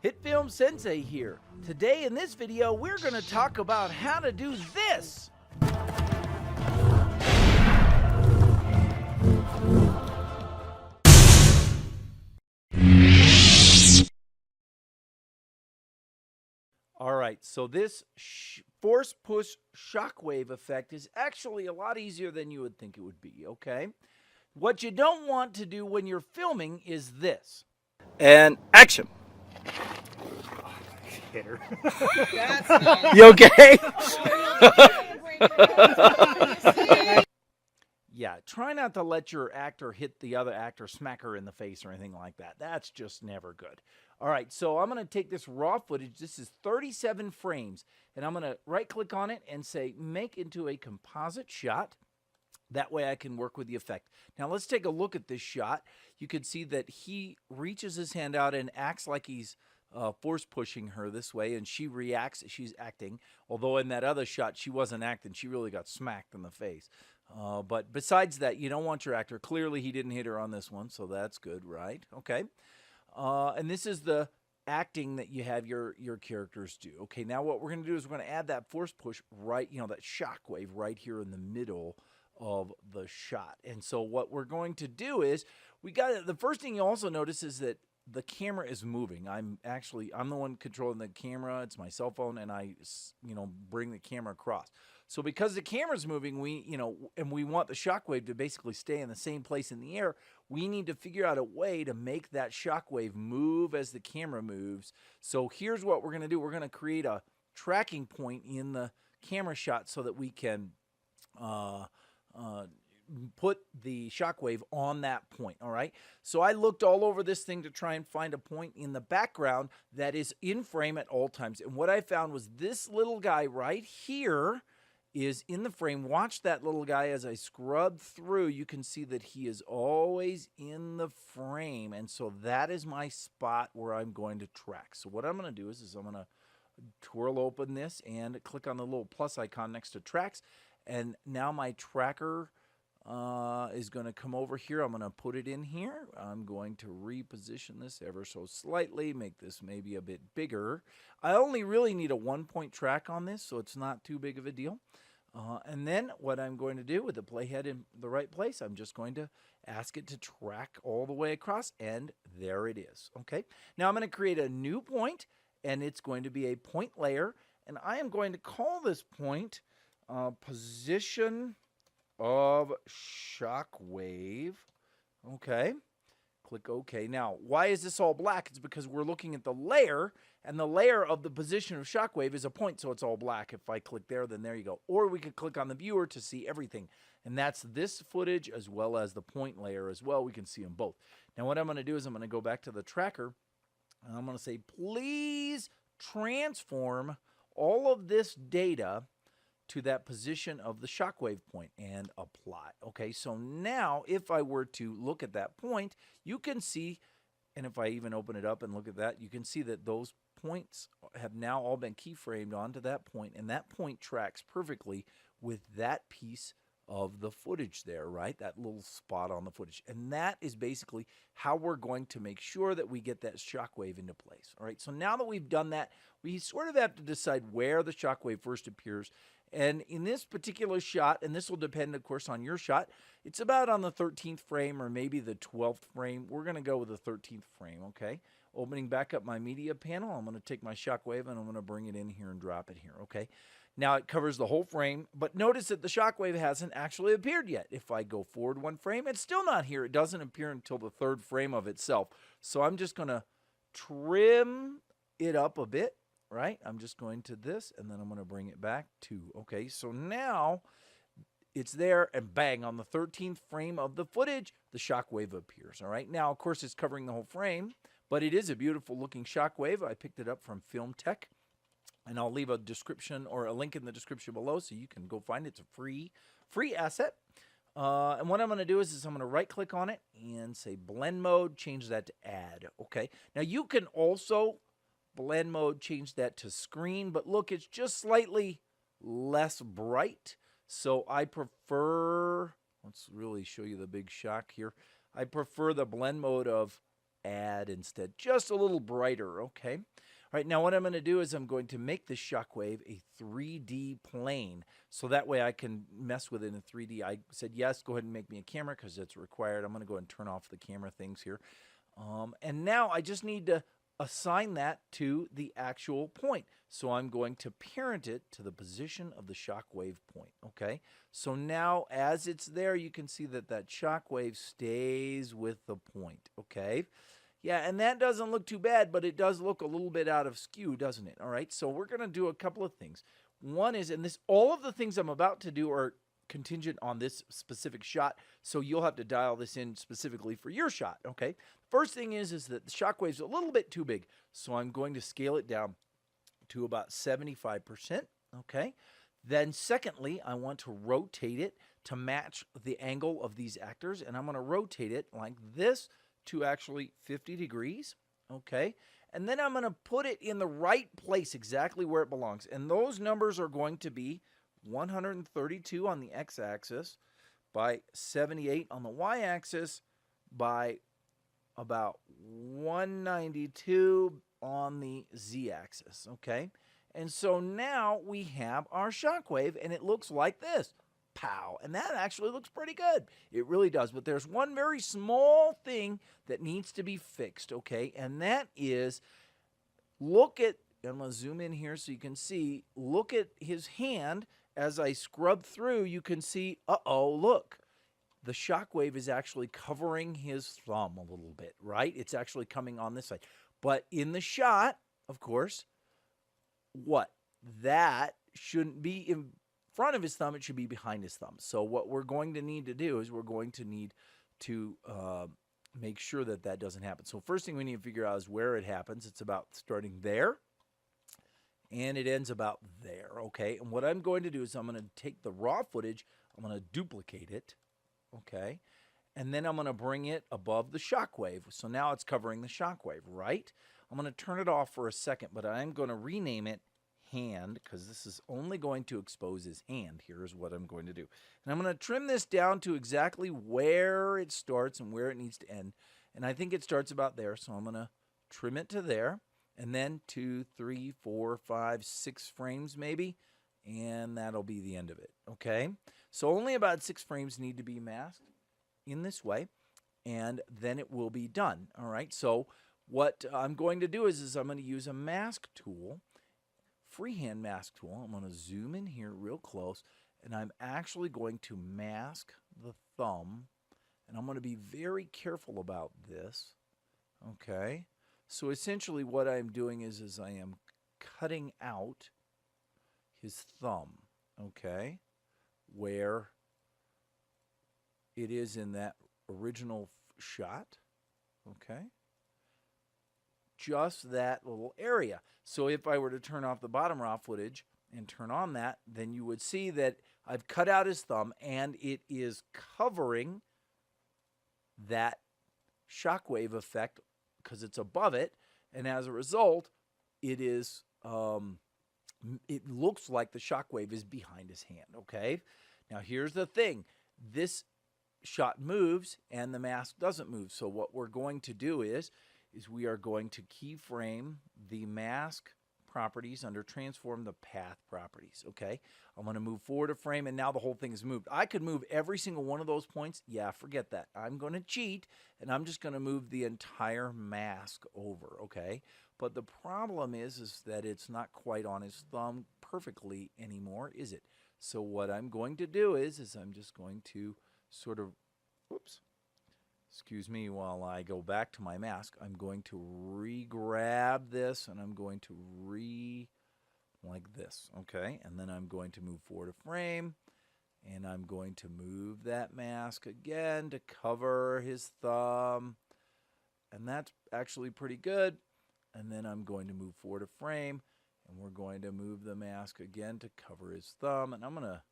Hit Film Sensei here. Today in this video, we're going to talk about how to do this. All right, so this force push shockwave effect is actually a lot easier than you would think it would be, okay? What you don't want to do when you're filming is this. And action. Hit her. That's not. You okay? Yeah, try not to let your actor hit the other actor, smack her in the face or anything like that. That's just never good. All right, so I'm going to take this raw footage. This is 37 frames, and I'm going to right-click on it and say make into a composite shot. That way I can work with the effect. Now let's take a look at this shot. You can see that he reaches his hand out and acts like he's force pushing her this way, and she reacts. She's acting, although in that other shot she wasn't acting. She really got smacked in the face. But besides that, you don't want your actor. Clearly he didn't hit her on this one, so that's good, right? Okay. And this is the acting that you have your characters do. Okay, now what we're going to do is we're going to add that force push right, that shockwave right here in the middle of the shot. And so what we're going to do is the first thing you also notice is that the camera is moving. I'm the one controlling the camera. It's my cell phone, and I bring the camera across. So because the camera's moving, and we want the shockwave to basically stay in the same place in the air, we need to figure out a way to make that shockwave move as the camera moves. So here's what we're going to do. We're going to create a tracking point in the camera shot so that we can put the shockwave on that point. All right. So I looked all over this thing to try and find a point in the background that is in frame at all times. And what I found was this little guy right here is in the frame. Watch that little guy as I scrub through. You can see that he is always in the frame. And so that is my spot where I'm going to track. So what I'm going to do is I'm going to twirl open this and click on the little plus icon next to tracks. And now my tracker is going to come over here. I'm going to put it in here. I'm going to reposition this ever so slightly, make this maybe a bit bigger. I only really need a 1-point track on this, so it's not too big of a deal. And then what I'm going to do with the playhead in the right place, I'm just going to ask it to track all the way across, and there it is. Okay. Now I'm going to create a new point, and it's going to be a point layer, and I am going to call this point position of shockwave. Okay. Click OK. Now, why is this all black? It's because we're looking at the layer, and the layer of the position of shockwave is a point, so it's all black. If I click there, then there you go. Or we could click on the viewer to see everything. And that's this footage as well as the point layer as well. We can see them both. Now, what I'm going to do is I'm going to go back to the tracker, and I'm going to say, please transform all of this data to that position of the shockwave point and apply. Okay, so now if I were to look at that point, you can see, and if I even open it up and look at that, you can see that those points have now all been keyframed onto that point, and that point tracks perfectly with that piece of the footage there, right? That little spot on the footage. And that is basically how we're going to make sure that we get that shockwave into place. All right, so now that we've done that, we sort of have to decide where the shockwave first appears. And in this particular shot, and this will depend, of course, on your shot, it's about on the 13th frame or maybe the 12th frame. We're going to go with the 13th frame, okay? Opening back up my media panel, I'm going to take my shockwave and I'm going to bring it in here and drop it here, okay? Now it covers the whole frame, but notice that the shockwave hasn't actually appeared yet. If I go forward 1 frame, it's still not here. It doesn't appear until the 3rd frame of itself. So I'm just going to trim it up a bit. Right? I'm just going to this, and then I'm going to bring it back to, okay, so now it's there, and bang, on the 13th frame of the footage, the shockwave appears, all right? Now, of course, it's covering the whole frame, but it is a beautiful looking shockwave. I picked it up from Film Tech, and I'll leave a description or a link in the description below so you can go find it. It's a free asset. And what I'm going to do is I'm going to right-click on it and say blend mode, change that to add, okay? Now, you can also blend mode, change that to screen, but look, it's just slightly less bright. So I prefer, let's really show you the big shock here. I prefer the blend mode of add instead, just a little brighter, okay? All right, now what I'm going to do is I'm going to make the Shockwave a 3D plane. So that way I can mess with it in 3D. I said, yes, go ahead and make me a camera because it's required. I'm going to go ahead and turn off the camera things here. And now I just need to assign that to the actual point. So I'm going to parent it to the position of the Shockwave point, okay? So now as it's there, you can see that that Shockwave stays with the point, okay? Yeah, and that doesn't look too bad, but it does look a little bit out of skew, doesn't it? All right, so we're going to do a couple of things. One is, and this, all of the things I'm about to do are contingent on this specific shot, so you'll have to dial this in specifically for your shot, okay? First thing is that the Shockwave's a little bit too big, so I'm going to scale it down to about 75%, okay? Then secondly, I want to rotate it to match the angle of these actors, and I'm going to rotate it like this to actually 50 degrees, okay? And then I'm going to put it in the right place, exactly where it belongs. And those numbers are going to be 132 on the x-axis by 78 on the y-axis by about 192 on the z-axis, okay? And so now we have our Shockwave, and it looks like this. Pow. And that actually looks pretty good. It really does. But there's one very small thing that needs to be fixed, okay? And that is, look at, I'm going to zoom in here so you can see, look at his hand. As I scrub through, you can see, uh-oh, look. The Shockwave is actually covering his thumb a little bit, right? It's actually coming on this side. But in the shot, of course, what? That shouldn't be in front of his thumb, it should be behind his thumb. So what we're going to need to do is we're going to need to make sure that that doesn't happen. So first thing we need to figure out is where it happens. It's about starting there, and it ends about there, okay? And what I'm going to do is I'm going to take the raw footage, I'm going to duplicate it, okay? And then I'm going to bring it above the Shockwave. So now it's covering the Shockwave, right? I'm going to turn it off for a second, but I'm going to rename it hand, because this is only going to expose his hand. Here's what I'm going to do. And I'm going to trim this down to exactly where it starts and where it needs to end. And I think it starts about there, so I'm going to trim it to there. And then 2, 3, 4, 5, 6 frames maybe. And that'll be the end of it, okay? So only about 6 frames need to be masked in this way. And then it will be done, all right? So what I'm going to do is I'm going to use a mask tool, freehand mask tool. I'm going to zoom in here real close, and I'm actually going to mask the thumb, and I'm going to be very careful about this, okay? So essentially what I'm doing is I am cutting out his thumb, okay, where it is in that original shot, okay? Just that little area. So if I were to turn off the bottom raw footage and turn on that, then you would see that I've cut out his thumb and it is covering that Shockwave effect because it's above it, and as a result, it is it looks like the Shockwave is behind his hand, okay? Now here's the thing. This shot moves and the mask doesn't move. So what we're going to do is we are going to keyframe the mask properties under transform the path properties, okay? I'm going to move forward a frame, and now the whole thing is moved. I could move every single one of those points. Yeah, forget that. I'm going to cheat, and I'm just going to move the entire mask over, okay? But the problem is that it's not quite on his thumb perfectly anymore, is it? So what I'm going to do is I'm just going to sort of, whoops, excuse me, while I go back to my mask, I'm going to re-grab this, and I'm going to like this, okay? And then I'm going to move forward a frame, and I'm going to move that mask again to cover his thumb, and that's actually pretty good. And then I'm going to move forward a frame, and we're going to move the mask again to cover his thumb, and I'm going to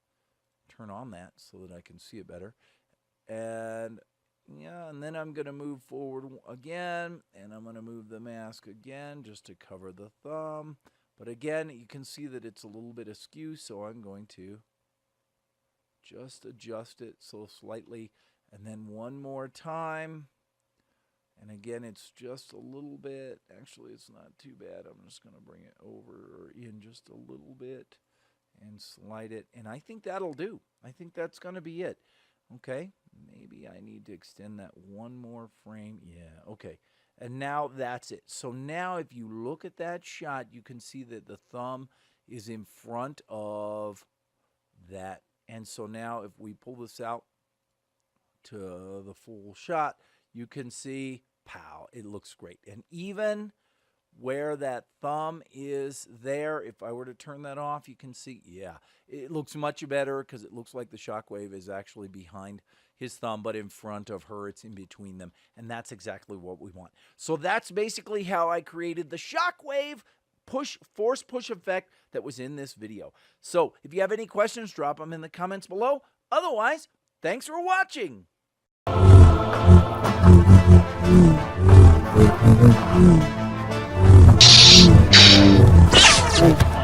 turn on that so that I can see it better. And yeah, and then I'm going to move forward again, and I'm going to move the mask again just to cover the thumb. But again, you can see that it's a little bit askew, so I'm going to just adjust it so slightly. And then one more time, And again, it's just a little bit. Actually, it's not too bad. I'm just going to bring it over or in just a little bit and slide it. And I think that'll do. I think that's going to be it. Okay, maybe I need to extend that one more frame. Yeah, okay. And now that's it. So now if you look at that shot, you can see that the thumb is in front of that. And so now if we pull this out to the full shot, you can see, pow, it looks great. And even where that thumb is there, if I were to turn that off, you can see, yeah, it looks much better because it looks like the Shockwave is actually behind his thumb, but in front of her, it's in between them. And that's exactly what we want. So that's basically how I created the Shockwave force push effect that was in this video. So if you have any questions, drop them in the comments below. Otherwise, thanks for watching. Oh.